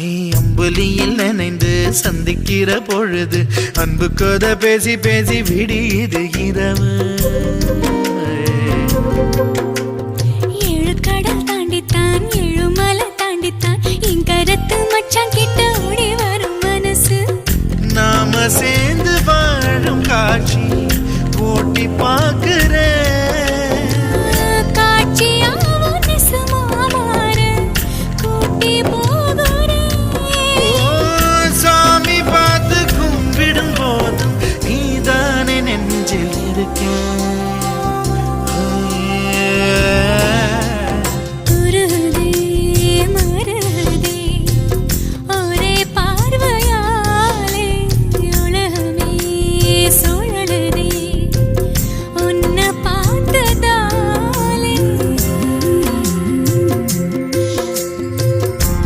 அம்புலியில் நினைந்து சந்திக்கிற பொழுது அன்பு கதை பேசி பேசி விடியுது இரவு. ஏழு கடல் தாண்டித்தான் ஏழுமலை தாண்டித்தான் என் கருத்து மச்சான் கிட்ட ஓடி வரும் மனசு. நாம சேர்ந்து வாழும் காட்சி போட்டி பார்க்கிறேன். காட்சியாவும் நெசமா மாற கூட்டி போ